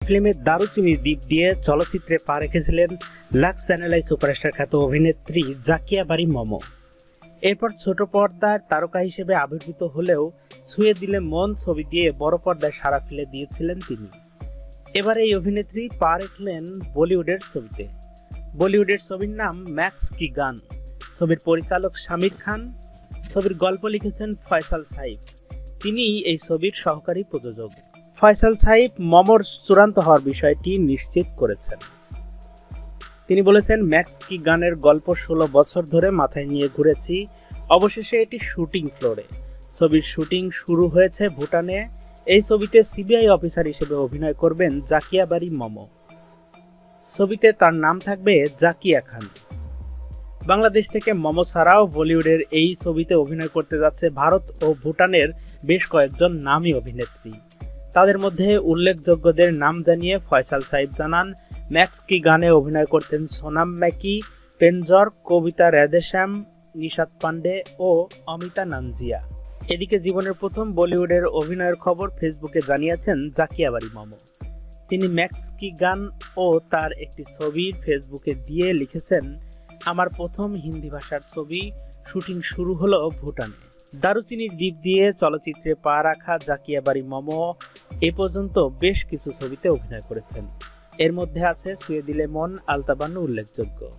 ফিল্মের দারুচিনির দ্বীপ দিয়ে চলচ্চিত্রে পা রেখেছিলেন লাক্স চ্যানেলাই সুপারস্টার খ্যাত অভিনেত্রী জাকিয়া বারি মম। এরপর ছোট পর্দার তারকা হিসেবে আবির্ভূত হলেও ছুঁয়ে দিলে মন ছবি দিয়ে বড় পর্দায় সাড়া ফেলে দিয়েছিলেন তিনি। এবার এই অভিনেত্রী পা রাখলেন বলিউডের ছবিতে। বলিউডের ছবির নাম ম্যাক্স কি গান। ছবির পরিচালক শামির খান, ছবির গল্প লিখেছেন ফয়সাল সাইফ। তিনি এই ছবির সহকারী প্রযোজক। ফয়সাল সাইফ মমর চূড়ান্ত হওয়ার বিষয়টি নিশ্চিত করেছেন। তিনি বলেছেন, ম্যাক্স কি গানের গল্প 16 বছর ধরে মাথায় নিয়ে ঘুরেছি। অবশেষে এটি শুটিং ফ্লোরে। ছবির শুটিং শুরু হয়েছে ভুটানে। এই ছবিতে সিবিআই অফিসার হিসেবে অভিনয় করবেন জাকিয়া বারি মম। ছবিতে তার নাম থাকবে জাকিয়া খান। বাংলাদেশ থেকে মম ছাড়াও বলিউডের এই ছবিতে অভিনয় করতে যাচ্ছে ভারত ও ভুটানের বেশ কয়েকজন নামী অভিনেত্রী। তাদের মধ্যে উল্লেখযোগ্যদের নাম জানিয়ে ফয়সাল সাইফ জানান, ম্যাক্স কি গানে অভিনয় করতেন সোনাম ম্যাকি, পেনজর, কবিতা রেদেশ্যাম, নিশাত পান্ডে ও অমিতা নানজিয়া। এদিকে জীবনের প্রথম বলিউডের অভিনয়ের খবর ফেসবুকে জানিয়েছেন জাকিয়া বারি মম। তিনি ম্যাক্স কি গান ও তার একটি ছবি ফেসবুকে দিয়ে লিখেছেন, আমার প্রথম হিন্দি ভাষার ছবি, শুটিং শুরু হলো ভুটানে। দারুচিনির দ্বীপ দিয়ে চলচ্চিত্রে পা রাখা জাকিয়া বারি মম এ পর্যন্ত বেশ কিছু ছবিতে অভিনয় করেছেন। এর মধ্যে আছে ছুঁয়ে দিলে মন, আলতাবানু উল্লেখযোগ্য।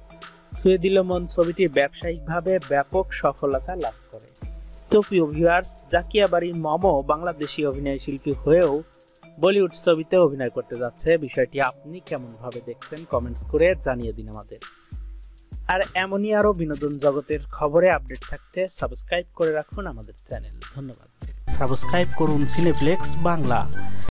ছুঁয়ে দিলে মন ছবিটি ব্যবসায়িকভাবে ব্যাপক সফলতা লাভ করে। তো প্রিয় ভিউয়ার্স, জাকিয়া বারি মম বাংলাদেশি অভিনয় শিল্পী হয়েও বলিউড ছবিতে অভিনয় করতে যাচ্ছে। বিষয়টি আপনি কেমন ভাবে দেখছেন কমেন্টস করে জানিয়ে দিন আমাদের। আর এমনই আরো বিনোদন জগতের খবরে আপডেট থাকতে সাবস্ক্রাইব করে রাখুন আমাদের চ্যানেল। ধন্যবাদ। সাবস্ক্রাইব করুন সিনেপ্লেক্স বাংলা।